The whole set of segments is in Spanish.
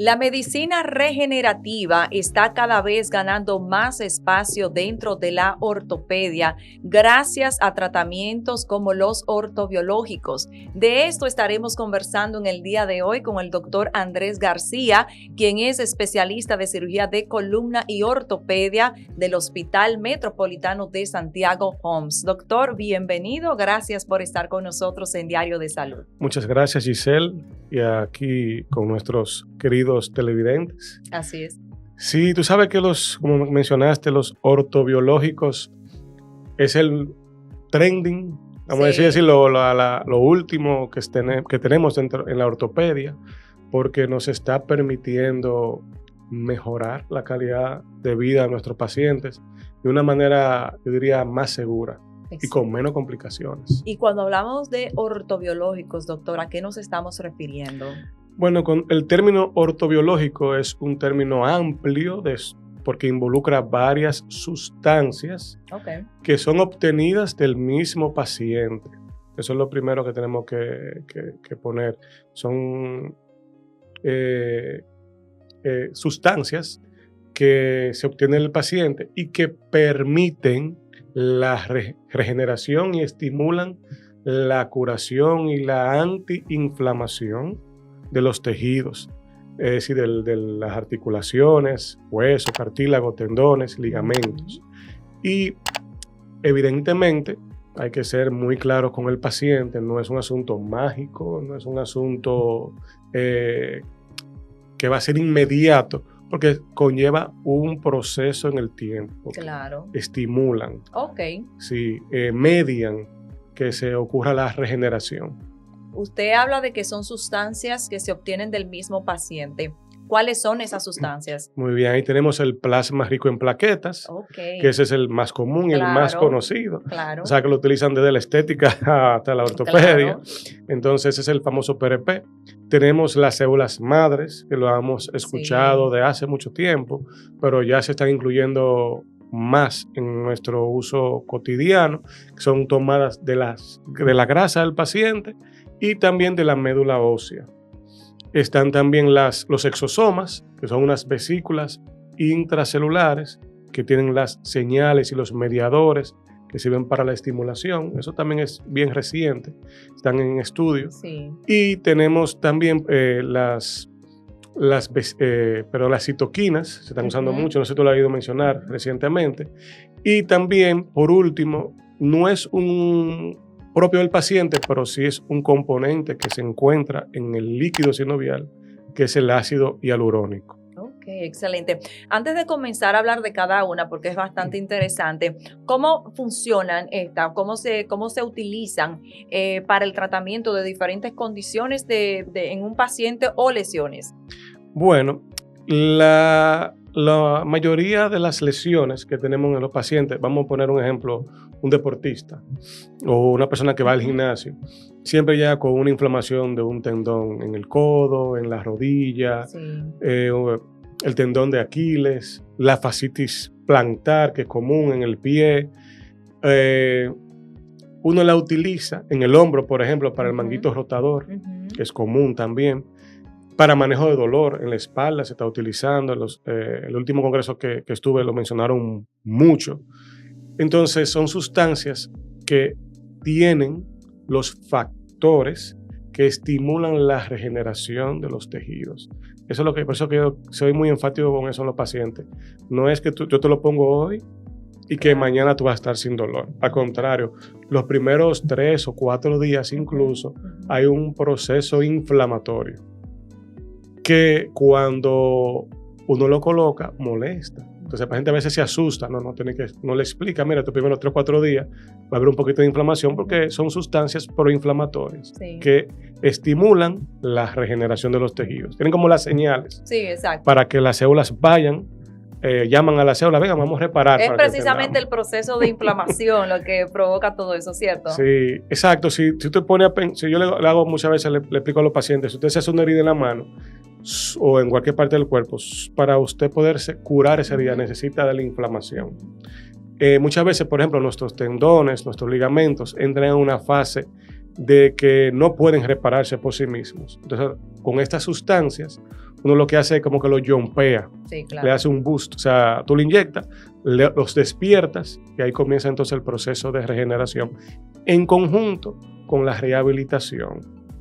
La medicina regenerativa está cada vez ganando más espacio dentro de la ortopedia gracias a tratamientos como los ortobiológicos. De esto estaremos conversando en el día de hoy con el doctor Andrés García, quien es especialista de cirugía de columna y ortopedia del Hospital Metropolitano de Santiago Homs. Doctor, bienvenido. Gracias por estar con nosotros en Diario de Salud. Muchas gracias, Giselle, y aquí con nuestros queridos televidentes. Así es. Sí, tú sabes que como mencionaste, los ortobiológicos es el trending, vamos a decir lo último que tenemos en la ortopedia, porque nos está permitiendo mejorar la calidad de vida de nuestros pacientes de una manera, yo diría, más segura. Y con menos complicaciones. Y cuando hablamos de ortobiológicos, doctor, ¿a qué nos estamos refiriendo? Bueno, con el término ortobiológico es un término amplio porque involucra varias sustancias que son obtenidas del mismo paciente. Eso es lo primero que tenemos que poner. Son sustancias que se obtienen del paciente y que permiten la regeneración y estimulan la curación y la antiinflamación de los tejidos, es decir, de las articulaciones, huesos, cartílago, tendones, ligamentos. Y evidentemente hay que ser muy claros con el paciente, no es un asunto mágico, no es un asunto que va a ser inmediato, porque conlleva un proceso en el tiempo. Claro. Estimulan. Sí, median que se ocurra la regeneración. Usted habla de que son sustancias que se obtienen del mismo paciente. ¿Cuáles son esas sustancias? Muy bien, ahí tenemos el plasma rico en plaquetas, que ese es el más común y el más conocido. Claro. O sea, que lo utilizan desde la estética hasta la ortopedia. Claro. Entonces, ese es el famoso PRP. Tenemos las células madres, que lo hemos escuchado de hace mucho tiempo, pero ya se están incluyendo más en nuestro uso cotidiano, que son tomadas de la grasa del paciente y también de la médula ósea. Están también los exosomas, que son unas vesículas intracelulares que tienen las señales y los mediadores que sirven para la estimulación. Eso también es bien reciente, están en estudio. Sí. Y tenemos también las citoquinas, se están usando mucho, no sé si tú lo has oído mencionar recientemente. Y también, por último, no es un propio del paciente, pero sí es un componente que se encuentra en el líquido sinovial, que es el ácido hialurónico. Ok, excelente. Antes de comenzar a hablar de cada una, porque es bastante interesante, ¿cómo funcionan estas? ¿Cómo se utilizan para el tratamiento de diferentes condiciones en un paciente o lesiones? Bueno, la mayoría de las lesiones que tenemos en los pacientes, vamos a poner un ejemplo, un deportista o una persona que va al gimnasio, siempre llega con una inflamación de un tendón en el codo, en la rodilla, el tendón de Aquiles, la fascitis plantar, que es común en el pie. Uno la utiliza en el hombro, por ejemplo, para el manguito rotador, que es común también. Para manejo de dolor en la espalda se está utilizando. El último congreso que estuve lo mencionaron mucho. Entonces son sustancias que tienen los factores que estimulan la regeneración de los tejidos. Eso es por eso que yo soy muy enfático con eso en los pacientes. No es que yo te lo pongo hoy y que mañana tú vas a estar sin dolor. Al contrario, los primeros 3 o 4 días incluso hay un proceso inflamatorio que cuando uno lo coloca molesta. Entonces el paciente a veces se asusta, no le explica, mira, tus primeros 3 o 4 días va a haber un poquito de inflamación porque son sustancias proinflamatorias que estimulan la regeneración de los tejidos. Tienen como las señales para que las células vayan, llaman a la célula, venga, vamos a reparar. Es precisamente el proceso de inflamación lo que provoca todo eso, ¿cierto? Sí, exacto. Si usted pone a pensar, si yo le hago muchas veces, le explico a los pacientes, si usted se hace una herida en la mano, o en cualquier parte del cuerpo, para usted poderse curar esa herida necesita de la inflamación. Muchas veces, por ejemplo, nuestros tendones, nuestros ligamentos entran en una fase de que no pueden repararse por sí mismos. Entonces, con estas sustancias, uno lo que hace es como que lo yompea, Sí, claro. le hace un boost. O sea, tú lo inyectas, los despiertas y ahí comienza entonces el proceso de regeneración en conjunto con la rehabilitación.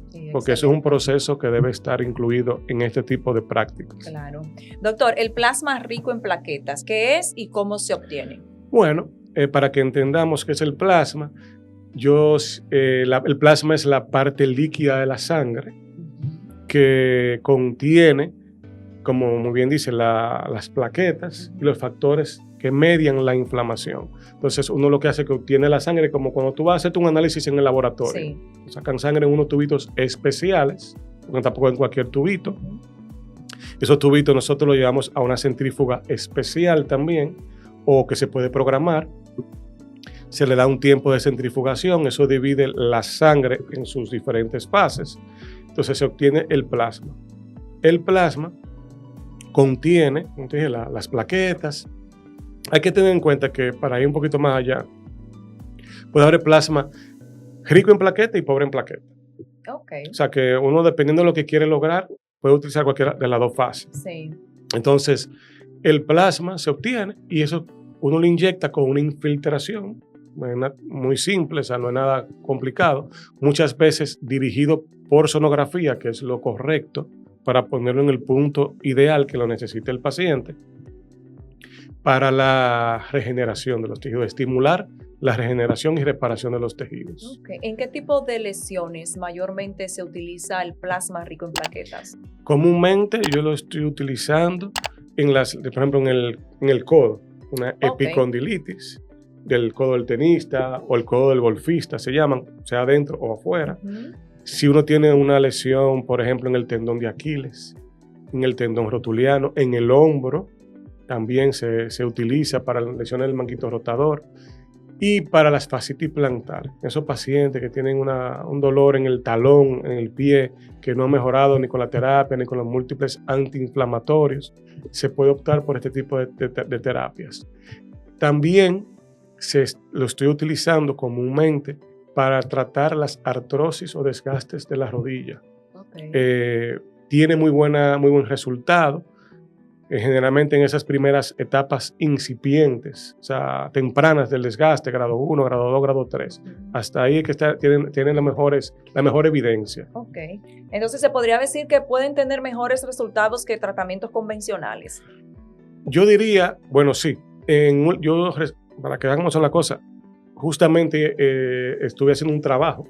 Sí, Porque eso es un proceso que debe estar incluido en este tipo de prácticas. Claro. Doctor, el plasma rico en plaquetas, ¿qué es y cómo se obtiene? Bueno, para que entendamos qué es el plasma, el plasma es la parte líquida de la sangre que contiene, como muy bien dice, las plaquetas y los factores que median la inflamación. Entonces, uno lo que hace es que obtiene la sangre como cuando tú vas a hacerte un análisis en el laboratorio. Sí. Sacan sangre en unos tubitos especiales, porque tampoco en cualquier tubito. Esos tubitos nosotros los llevamos a una centrífuga especial también, o que se puede programar. Se le da un tiempo de centrifugación, eso divide la sangre en sus diferentes fases. Entonces se obtiene el plasma. El plasma contiene las plaquetas. Hay que tener en cuenta que para ir un poquito más allá, puede haber plasma rico en plaqueta y pobre en plaqueta. Okay. O sea que uno, dependiendo de lo que quiere lograr, puede utilizar cualquiera de las dos fases. Sí. Entonces, el plasma se obtiene y eso uno lo inyecta con una infiltración muy simple, o sea, no es nada complicado. Muchas veces dirigido por sonografía, que es lo correcto para ponerlo en el punto ideal que lo necesite el paciente, para la regeneración de los tejidos, estimular la regeneración y reparación de los tejidos. Okay. ¿En qué tipo de lesiones mayormente se utiliza el plasma rico en plaquetas? Comúnmente yo lo estoy utilizando por ejemplo, en el codo, una epicondilitis del codo del tenista o el codo del golfista, se llaman, sea adentro o afuera. Si uno tiene una lesión, por ejemplo, en el tendón de Aquiles, en el tendón rotuliano, en el hombro, también se utiliza para las lesiones del manguito rotador y para las fascitis plantar. Esos pacientes que tienen un dolor en el talón, en el pie, que no ha mejorado ni con la terapia ni con los múltiples antiinflamatorios, se puede optar por este tipo de terapias. También lo estoy utilizando comúnmente para tratar las artrosis o desgastes de la rodilla. Okay. Tiene muy buen resultado. Generalmente en esas primeras etapas incipientes, o sea, tempranas del desgaste, grado 1, grado 2, grado 3. Hasta ahí es que tienen la mejor evidencia. Ok. Entonces, ¿se podría decir que pueden tener mejores resultados que tratamientos convencionales? Yo diría, bueno, sí. Para que vean cómo son las cosas, justamente estuve haciendo un trabajo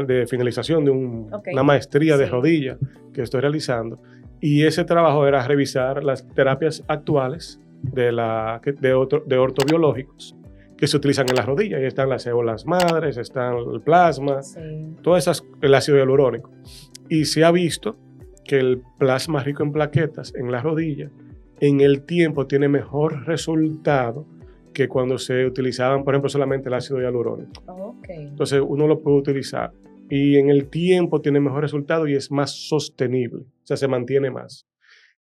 de finalización de una maestría de rodilla que estoy realizando. Y ese trabajo era revisar las terapias actuales de ortobiológicos que se utilizan en las rodillas. Ahí están las células madres, están el plasma, el ácido hialurónico. Y se ha visto que el plasma rico en plaquetas en las rodillas, en el tiempo tiene mejor resultado que cuando se utilizaban, por ejemplo, solamente el ácido hialurónico. Entonces uno lo puede utilizar. Y en el tiempo tiene mejor resultado y es más sostenible, o sea, se mantiene más.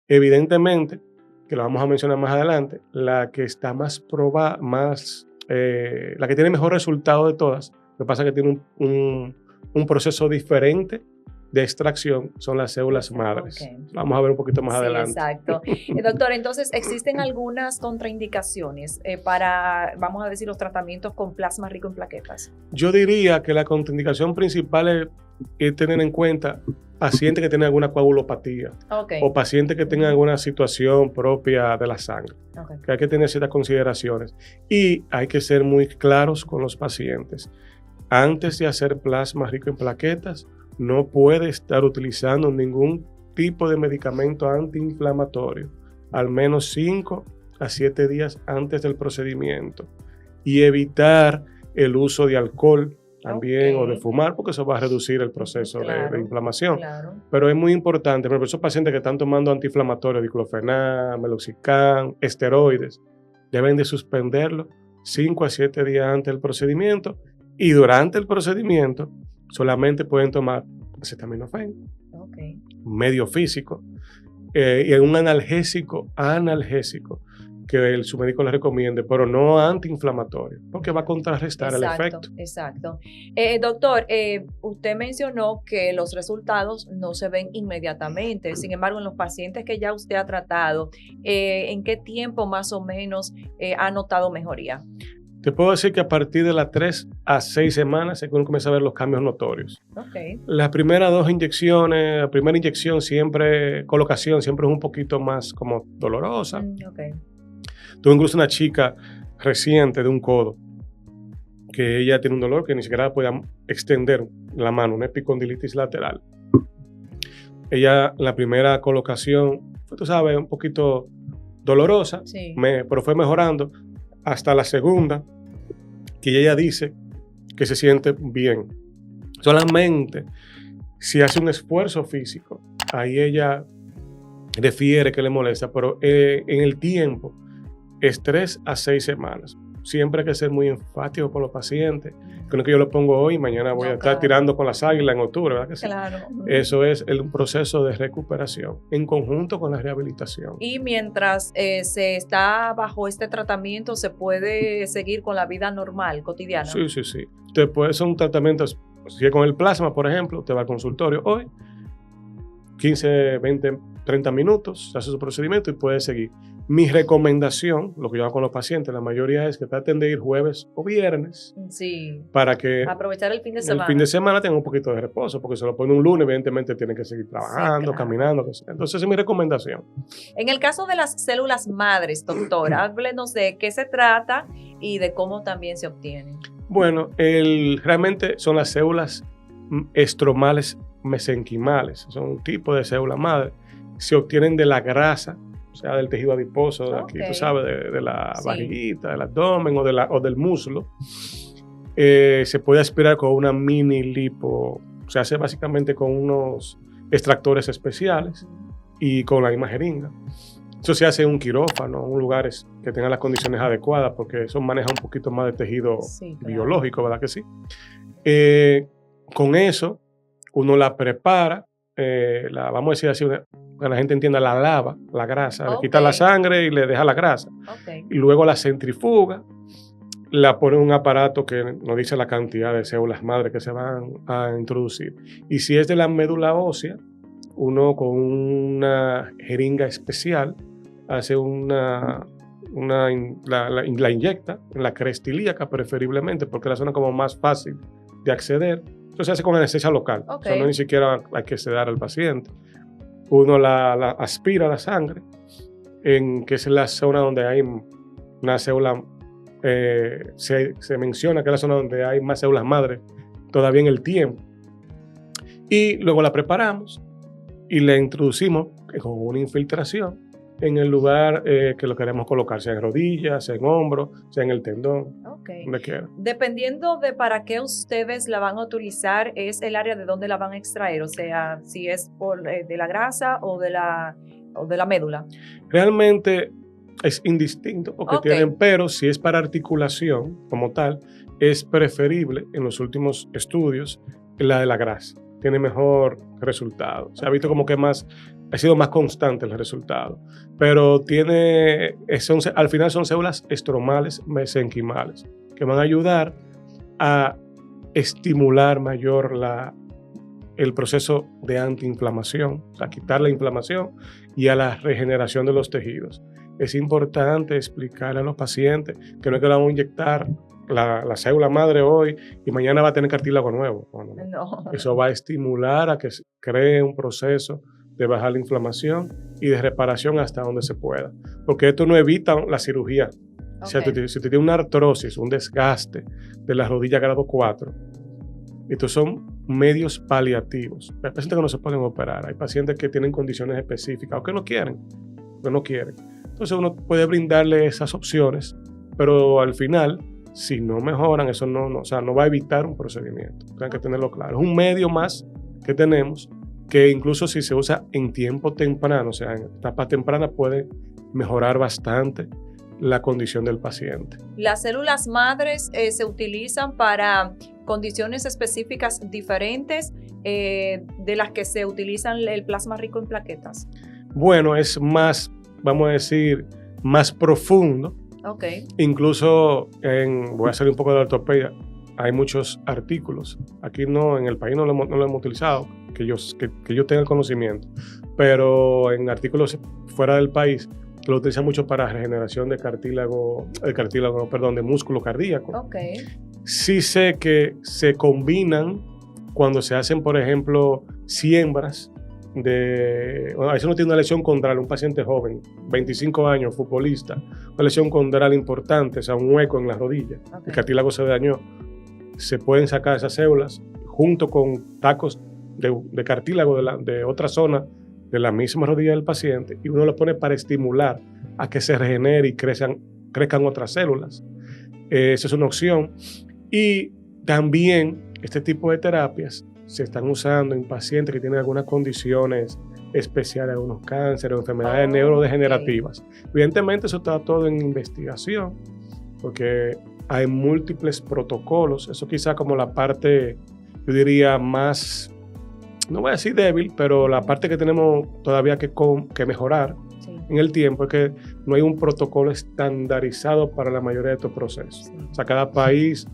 Evidentemente, que lo vamos a mencionar más adelante, la que está la que tiene mejor resultado de todas, lo que pasa es que tiene un proceso diferente de extracción, son las células madres. Vamos a ver un poquito más adelante. Exacto. Doctor, entonces, ¿existen algunas contraindicaciones para, vamos a decir, los tratamientos con plasma rico en plaquetas? Yo diría que la contraindicación principal es tener en cuenta pacientes que tienen alguna coagulopatía o pacientes que tengan alguna situación propia de la sangre. Que hay que tener ciertas consideraciones y hay que ser muy claros con los pacientes. Antes de hacer plasma rico en plaquetas, no puede estar utilizando ningún tipo de medicamento antiinflamatorio, al menos 5 a 7 días antes del procedimiento, y evitar el uso de alcohol también o de fumar, porque eso va a reducir el proceso de inflamación. Pero es muy importante, por ejemplo, esos pacientes que están tomando antiinflamatorios, diclofenac, meloxicam, esteroides, deben de suspenderlo 5 a 7 días antes del procedimiento, y durante el procedimiento solamente pueden tomar acetaminofén, medio físico, y un analgésico que su médico le recomiende, pero no antiinflamatorio, porque va a contrarrestar el efecto. Exacto. Doctor, usted mencionó que los resultados no se ven inmediatamente. Sin embargo, en los pacientes que ya usted ha tratado, ¿en qué tiempo más o menos ha notado mejoría? Te puedo decir que a partir de las 3 a 6 semanas es que uno comienza a ver los cambios notorios. Okay. Las primeras 2 inyecciones, la primera inyección siempre, colocación siempre es un poquito más como dolorosa. Okay. Tuve incluso una chica reciente de un codo que ella tiene un dolor que ni siquiera podía extender la mano, una epicondilitis lateral. Ella, la primera colocación, tú sabes, un poquito dolorosa, sí. Pero fue mejorando hasta la segunda, que ella dice que se siente bien. Solamente si hace un esfuerzo físico, ahí ella refiere que le molesta, pero en el tiempo es 3 a 6 semanas. Siempre hay que ser muy enfático con los pacientes. Que no es que yo lo pongo hoy y mañana voy a estar tirando con las águilas en octubre, ¿verdad que sí? Claro. Eso es un proceso de recuperación en conjunto con la rehabilitación. Y mientras se está bajo este tratamiento, ¿se puede seguir con la vida normal, cotidiana? Sí. Después son tratamientos, si es con el plasma, por ejemplo, usted va al consultorio hoy, 15, 20, 30 minutos, hace su procedimiento y puede seguir. Mi recomendación, lo que yo hago con los pacientes, la mayoría es que traten de ir jueves o viernes. Sí. Para que aprovechar el fin de semana. El fin de semana tengan un poquito de reposo, porque se lo pone un lunes, evidentemente tienen que seguir trabajando, sí, claro. caminando. Entonces, esa es mi recomendación. En el caso de las células madres, doctor, háblenos de qué se trata y de cómo también se obtienen. Bueno, realmente son las células estromales mesenquimales. Son un tipo de célula madre. Se obtienen de la grasa, o sea, del tejido adiposo, de aquí, tú sabes, de la barriguita, del abdomen o del muslo. Se puede aspirar con una mini lipo, se hace básicamente con unos extractores especiales y con la misma jeringa. Eso se hace en un quirófano, en lugares que tengan las condiciones adecuadas, porque eso maneja un poquito más de tejido biológico, ¿verdad que sí? Con eso, uno la prepara, vamos a decir así, que la gente entienda, la lava, la grasa, le quita la sangre y le deja la grasa. Y luego la centrifuga, la pone en un aparato que nos dice la cantidad de células madre que se van a introducir. Y si es de la médula ósea, uno con una jeringa especial hace la inyecta en la cresta ilíaca preferiblemente, porque es la zona como más fácil de acceder. Eso se hace con anestesia local, o sea, no ni siquiera hay que sedar al paciente. Uno la aspira la sangre, que es la zona donde hay una célula, se menciona que es la zona donde hay más células madre todavía en el tiempo. Y luego la preparamos y la introducimos con una infiltración en el lugar que lo queremos colocar, sea en rodillas, sea en hombros, sea en el tendón, donde quiera. Dependiendo de para qué ustedes la van a utilizar, es el área de donde la van a extraer, o sea, si es de la grasa o de la médula. Realmente es indistinto porque tienen, pero si es para articulación como tal, es preferible en los últimos estudios la de la grasa. Tiene mejor resultado. Se ha visto como que ha sido más constante el resultado. Pero al final son células estromales mesenquimales que van a ayudar a estimular mayor el proceso de antiinflamación, o sea, quitar la inflamación y a la regeneración de los tejidos. Es importante explicarle a los pacientes que no es que le vamos a inyectar la célula madre hoy y mañana va a tener cartílago nuevo. No. Eso va a estimular a que se cree un proceso de bajar la inflamación y de reparación hasta donde se pueda. Porque esto no evita la cirugía. O sea, si usted tiene una artrosis, un desgaste de la rodilla grado 4, estos son medios paliativos. Hay pacientes que no se pueden operar, hay pacientes que tienen condiciones específicas o que no quieren. Entonces uno puede brindarle esas opciones, pero al final, si no mejoran, eso no va a evitar un procedimiento. Tienen que tenerlo claro. Es un medio más que tenemos que incluso si se usa en tiempo temprano, o sea, en etapa temprana, puede mejorar bastante la condición del paciente. ¿Las células madres se utilizan para condiciones específicas diferentes de las que se utilizan el plasma rico en plaquetas? Bueno, es más, vamos a decir, más profundo. Okay. Incluso, voy a salir un poco de la ortopedia, hay muchos artículos. Aquí no, en el país no lo hemos utilizado, que yo tenga el conocimiento, pero en artículos fuera del país lo utilizan mucho para regeneración de de músculo cardíaco. Okay. Sí sé que se combinan cuando se hacen, por ejemplo, siembras a veces uno tiene una lesión condral, un paciente joven, 25 años, futbolista, una lesión condral importante, o sea, un hueco en la rodilla, el cartílago se dañó. Se pueden sacar esas células junto con tacos de cartílago de otra zona de la misma rodilla del paciente y uno lo pone para estimular a que se regenere y crezcan otras células. Esa es una opción. Y también este tipo de terapias se están usando en pacientes que tienen algunas condiciones especiales, algunos cánceres o enfermedades neurodegenerativas. Evidentemente eso está todo en investigación porque hay múltiples protocolos. Eso quizá como la parte, yo diría, más, no voy a decir débil, pero la parte que tenemos todavía que mejorar en el tiempo es que no hay un protocolo estandarizado para la mayoría de estos procesos. O sea, cada país,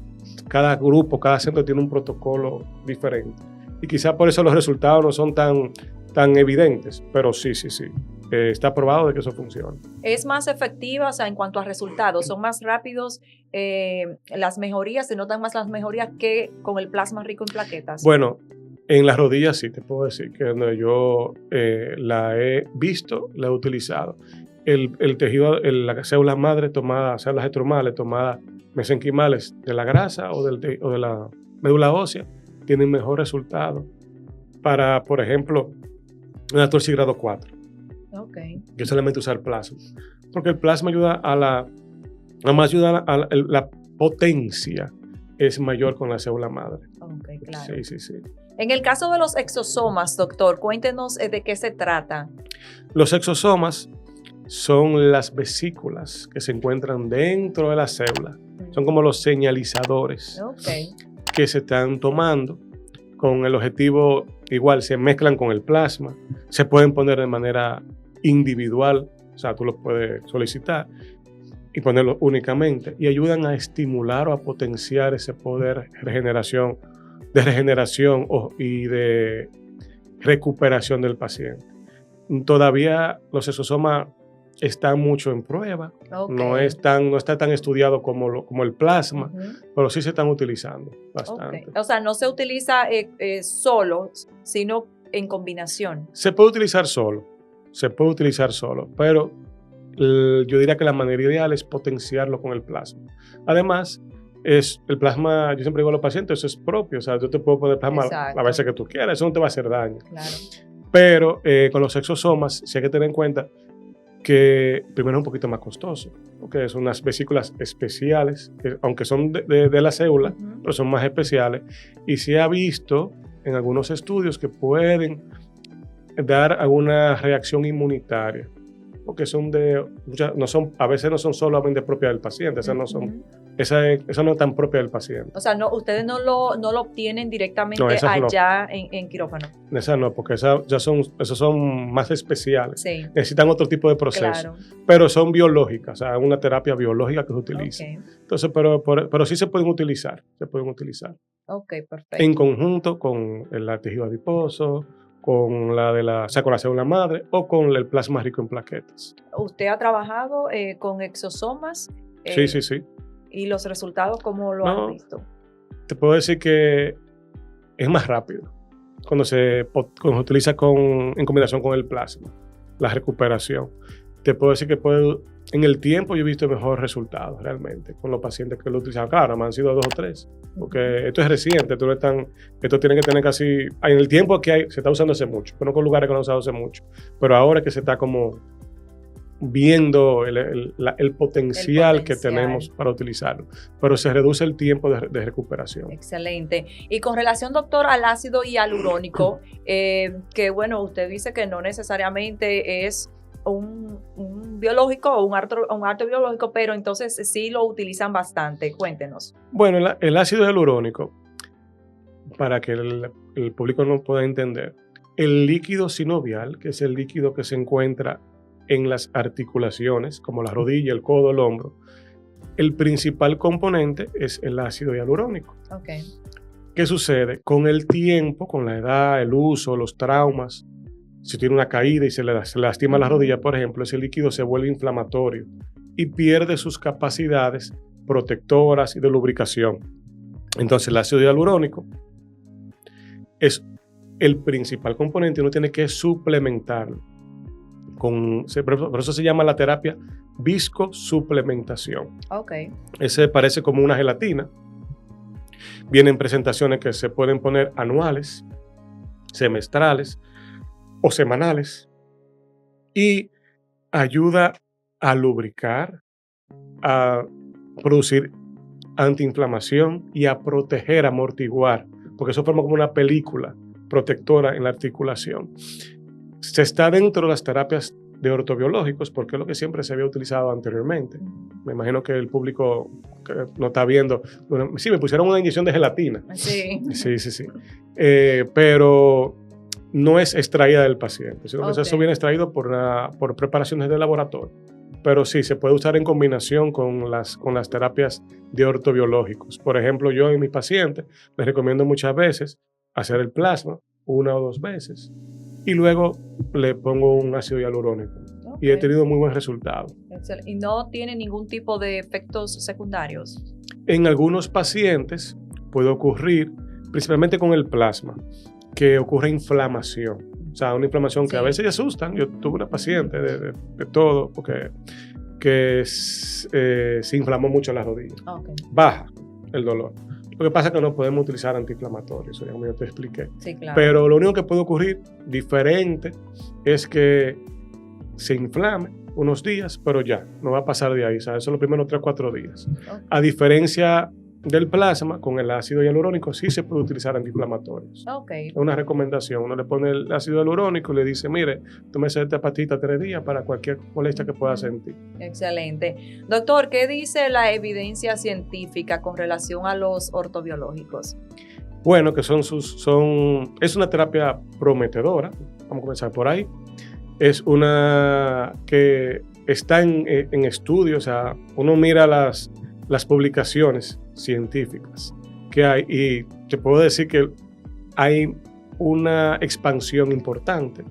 cada grupo, cada centro tiene un protocolo diferente. Y quizá por eso los resultados no son tan evidentes, pero sí. Está probado de que eso funciona. ¿Es más efectiva, o sea, en cuanto a resultados? ¿Son más rápidos las mejorías? ¿Se notan más las mejorías que con el plasma rico en plaquetas? Bueno, en las rodillas sí, te puedo decir que donde yo la he visto, la he utilizado. El tejido, la célula madre tomada, células estromales tomadas mesenquimales de la grasa o de la médula ósea, tienen mejor resultado para, por ejemplo, una artrosis grado 4. Okay. Yo solamente usar plasma, porque el plasma ayuda la potencia es mayor con la célula madre. Okay, claro. Sí. En el caso de los exosomas, doctor, cuéntenos de qué se trata. Los exosomas son las vesículas que se encuentran dentro de la célula. Son como los señalizadores que se están tomando con el objetivo, igual se mezclan con el plasma, se pueden poner de manera individual, o sea, tú los puedes solicitar y ponerlos únicamente y ayudan a estimular o a potenciar ese poder de regeneración y de recuperación del paciente. Todavía los exosomas están mucho en prueba, no está tan estudiado como el plasma, pero sí se están utilizando bastante. O sea, no se utiliza solo, sino en combinación. Se puede utilizar solo, pero yo diría que la manera ideal es potenciarlo con el plasma. Además, el plasma, yo siempre digo a los pacientes, eso es propio, o sea, yo te puedo poner plasma a veces que tú quieras, eso no te va a hacer daño. Claro. Pero con los exosomas sí hay que tener en cuenta que primero es un poquito más costoso, porque son unas vesículas especiales, que, aunque son de la célula, pero son más especiales, y se ha visto en algunos estudios que pueden dar alguna reacción inmunitaria, porque a veces no son solamente propias del paciente, esas no son, esa no es tan propia del paciente. O sea, ustedes no lo obtienen directamente allá en quirófano. Esas no, porque esas son más especiales. Sí. Necesitan otro tipo de proceso. Claro. Pero son biológicas, o sea, una terapia biológica que se utiliza. Entonces, pero sí se pueden utilizar. Ok, perfecto. En conjunto con el tejido adiposo, con la célula madre o con el plasma rico en plaquetas. ¿Usted ha trabajado con exosomas? Sí. ¿Y los resultados cómo lo han visto? Te puedo decir que es más rápido cuando se utiliza en combinación con el plasma, la recuperación. Te puedo decir que en el tiempo yo he visto mejores resultados realmente con los pacientes que lo utilizan. Claro, me han sido 2 o 3, porque esto es reciente, esto tiene que tener casi, en el tiempo que se está usando hace mucho, pero no con lugares que no han usado hace mucho, pero ahora que se está como viendo el potencial que tenemos para utilizarlo, pero se reduce el tiempo de recuperación. Excelente. Y con relación, doctor, al ácido hialurónico, que bueno, usted dice que no necesariamente es un biológico o un arte biológico, pero entonces sí lo utilizan bastante. Cuéntenos. Bueno, el ácido hialurónico, para que el público no pueda entender, el líquido sinovial, que es el líquido que se encuentra en las articulaciones, como la rodilla, el codo, el hombro, el principal componente es el ácido hialurónico. Okay. ¿Qué sucede? Con el tiempo, con la edad, el uso, los traumas, si tiene una caída y se le lastima la rodilla, por ejemplo, ese líquido se vuelve inflamatorio y pierde sus capacidades protectoras y de lubricación. Entonces, el ácido hialurónico es el principal componente y uno tiene que suplementarlo. Por eso se llama la terapia viscosuplementación. Okay. Ese parece como una gelatina. Vienen presentaciones que se pueden poner anuales, semestrales o semanales y ayuda a lubricar, a producir antiinflamación y a proteger, amortiguar, porque eso forma como una película protectora en la articulación. Se está dentro de las terapias de ortobiológicos porque es lo que siempre se había utilizado anteriormente. Me imagino que el público que no está viendo, bueno, sí, me pusieron una inyección de gelatina. Sí. Sí. Pero no es extraída del paciente, sino que eso viene extraído por preparaciones de laboratorio. Pero sí, se puede usar en combinación con las terapias de ortobiológicos. Por ejemplo, yo en mis pacientes les recomiendo muchas veces hacer el plasma 1 o 2 veces y luego le pongo un ácido hialurónico. Y he tenido muy buen resultado. Excelente. ¿Y no tiene ningún tipo de efectos secundarios? En algunos pacientes puede ocurrir, principalmente con el plasma, que ocurre inflamación. O sea, una inflamación que a veces asustan. Yo tuve una paciente de todo, porque que se inflamó mucho la rodilla. Baja el dolor. Lo que pasa es que no podemos utilizar antiinflamatorios, ya como yo te expliqué. Sí, claro. Pero lo único que puede ocurrir diferente es que se inflame unos días, pero ya, no va a pasar de ahí. O sea, eso son los primeros 3 o 4 días. A diferencia del plasma, con el ácido hialurónico sí se puede utilizar antiinflamatorios. Es una recomendación. Uno le pone el ácido hialurónico y le dice, mire, tómese esta pastita 3 días para cualquier molestia que pueda sentir. Excelente. Doctor, ¿qué dice la evidencia científica con relación a los ortobiológicos? Bueno, que es una terapia prometedora. Vamos a comenzar por ahí. Es una que está en estudio. O sea, uno mira las publicaciones científicas que hay y te puedo decir que hay una expansión importante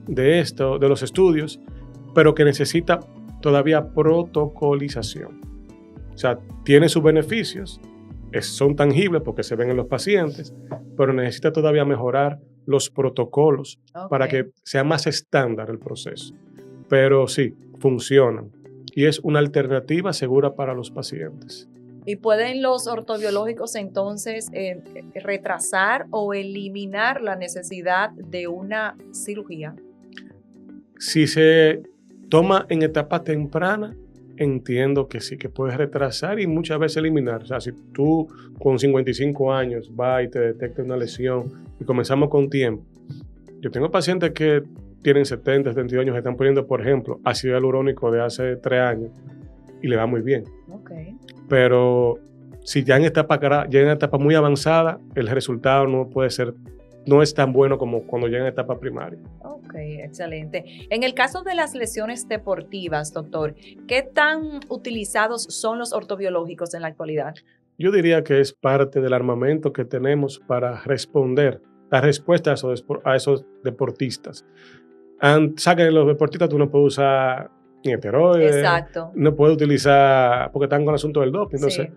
de los estudios, pero que necesita todavía protocolización. O sea, tiene sus beneficios, son tangibles porque se ven en los pacientes, pero necesita todavía mejorar los protocolos para que sea más estándar el proceso. Pero sí, funcionan y es una alternativa segura para los pacientes. ¿Y pueden los ortobiológicos entonces retrasar o eliminar la necesidad de una cirugía? Si se toma en etapa temprana, entiendo que sí, que puedes retrasar y muchas veces eliminar. O sea, si tú con 55 años vas y te detecta una lesión y comenzamos con tiempo. Yo tengo pacientes que tienen 70, 72 años que están poniendo, por ejemplo, ácido hialurónico de hace 3 años y le va muy bien. Pero si ya en etapa muy avanzada, el resultado no es tan bueno como cuando llega en etapa primaria. Ok, excelente. En el caso de las lesiones deportivas, doctor, ¿qué tan utilizados son los ortobiológicos en la actualidad? Yo diría que es parte del armamento que tenemos para dar respuesta a esos deportistas. Saca de los deportistas, tú no puedes usar ni esteroides. Exacto. No puedes utilizar, porque están con el asunto del doping. Entonces,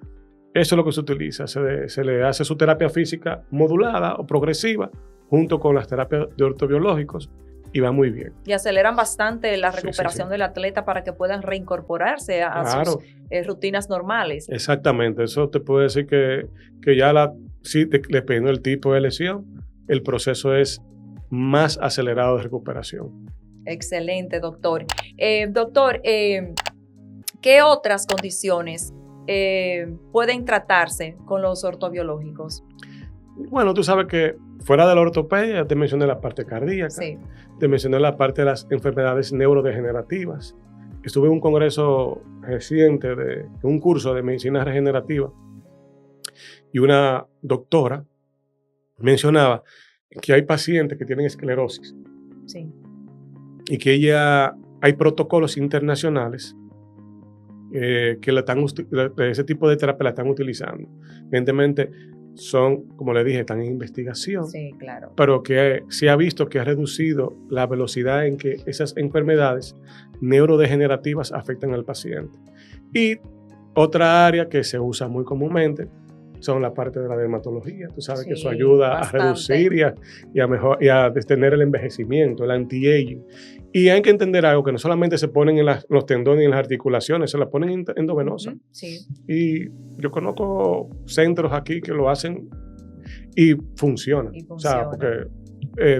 eso es lo que se utiliza. Se le hace su terapia física modulada o progresiva junto con las terapias de ortobiológicos y va muy bien. Y aceleran bastante la recuperación del atleta para que puedan reincorporarse a sus rutinas normales. Exactamente. Eso te puede decir que ya dependiendo del tipo de lesión, el proceso es más acelerado de recuperación. Excelente, doctor. Doctor, ¿qué otras condiciones pueden tratarse con los ortobiológicos? Bueno, tú sabes que fuera de la ortopedia, ya te mencioné la parte cardíaca, te mencioné la parte de las enfermedades neurodegenerativas. Estuve en un congreso reciente de un curso de medicina regenerativa y una doctora mencionaba que hay pacientes que tienen esclerosis y que ella hay protocolos internacionales que ese tipo de terapia la están utilizando. Evidentemente son, como le dije, están en investigación, Sí, claro. pero que se ha visto que ha reducido la velocidad en que esas enfermedades neurodegenerativas afectan al paciente. Y otra área que se usa muy comúnmente son la parte de la dermatología. Tú sabes que eso ayuda bastante. a reducir y a detener el envejecimiento, el anti-aging. Y hay que entender algo, que no solamente se ponen en los tendones y en las articulaciones, se la ponen endovenosa. Sí. Y yo conozco centros aquí que lo hacen y funciona. O sea, porque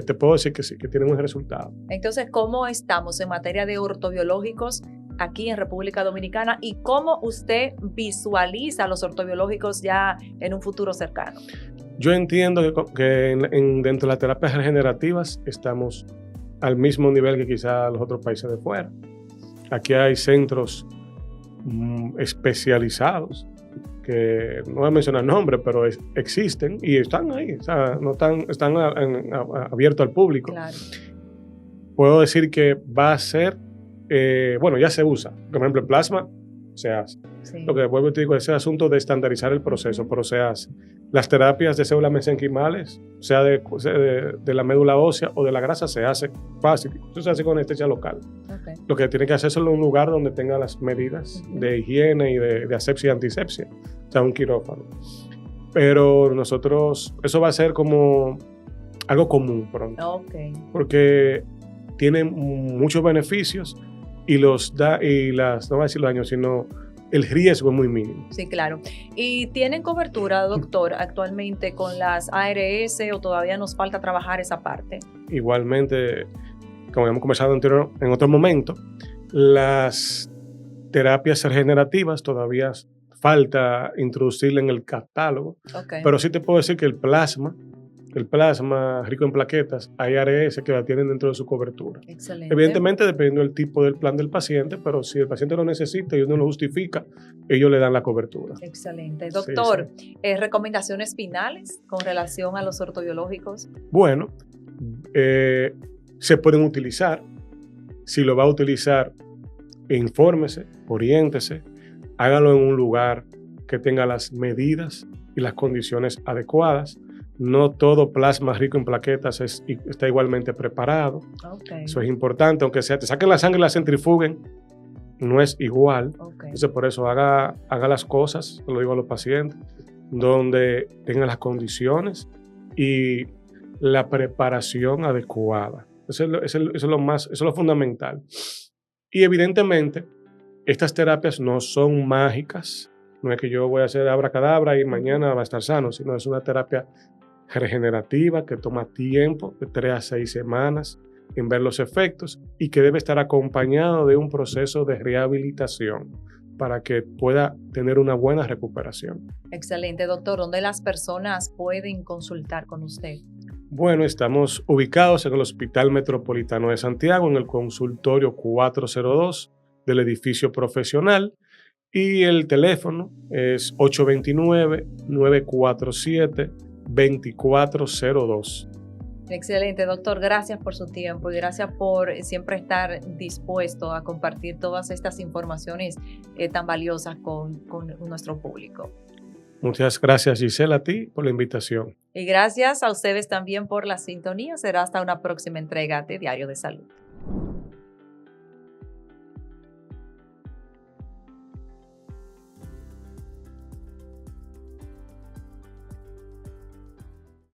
te puedo decir que sí, que tienen un resultado. Entonces, ¿cómo estamos en materia de ortobiológicos aquí en República Dominicana y cómo usted visualiza los ortobiológicos ya en un futuro cercano? Yo entiendo que dentro de las terapias regenerativas estamos al mismo nivel que quizá los otros países de fuera. Aquí hay centros especializados, que no voy a mencionar nombres, pero existen y están ahí, o sea, no están abiertos al público. Claro. Puedo decir que va a ser, bueno, ya se usa. Por ejemplo, el plasma se hace. Sí. Lo que vuelvo y te digo es ese asunto de estandarizar el proceso, pero se hace. Las terapias de células mesenquimales, sea de la médula ósea o de la grasa, se hace fácil. Eso se hace con anestesia local. Okay. Lo que tiene que hacer es en un lugar donde tenga las medidas de higiene y de asepsia y antisepsia, o sea, un quirófano. Pero nosotros, eso va a ser como algo común pronto. Okay. Porque tiene muchos beneficios y no voy a decir los daños, sino el riesgo es muy mínimo. Sí, claro. ¿Y tienen cobertura, doctor, actualmente con las ARS o todavía nos falta trabajar esa parte? Igualmente, como hemos conversado en otro momento, las terapias regenerativas todavía falta introducirla en el catálogo, pero sí te puedo decir que el plasma rico en plaquetas, hay ARS que la tienen dentro de su cobertura. Excelente. Evidentemente, dependiendo del tipo del plan del paciente, pero si el paciente lo necesita y uno lo justifica, ellos le dan la cobertura. Excelente. Doctor, sí. ¿Recomendaciones finales con relación a los ortobiológicos? Bueno, se pueden utilizar. Si lo va a utilizar, infórmese, oriéntese, hágalo en un lugar que tenga las medidas y las condiciones adecuadas. No todo plasma rico en plaquetas está igualmente preparado. Okay. Eso es importante, aunque te saquen la sangre y la centrifuguen, no es igual. Okay. Entonces, por eso haga las cosas, lo digo a los pacientes, donde tengan las condiciones y la preparación adecuada. Eso es lo fundamental. Y evidentemente, estas terapias no son mágicas. No es que yo voy a hacer abracadabra y mañana va a estar sano, sino es una terapia regenerativa que toma tiempo, de 3 a 6 semanas en ver los efectos y que debe estar acompañado de un proceso de rehabilitación para que pueda tener una buena recuperación. Excelente, doctor. ¿Dónde las personas pueden consultar con usted? Bueno, estamos ubicados en el Hospital Metropolitano de Santiago, en el consultorio 402 del edificio profesional, y el teléfono es 829-947-2402. Excelente, doctor. Gracias por su tiempo y gracias por siempre estar dispuesto a compartir todas estas informaciones tan valiosas con nuestro público. Muchas gracias, Gisela, a ti por la invitación. Y gracias a ustedes también por la sintonía. Será hasta una próxima entrega de Diario de Salud.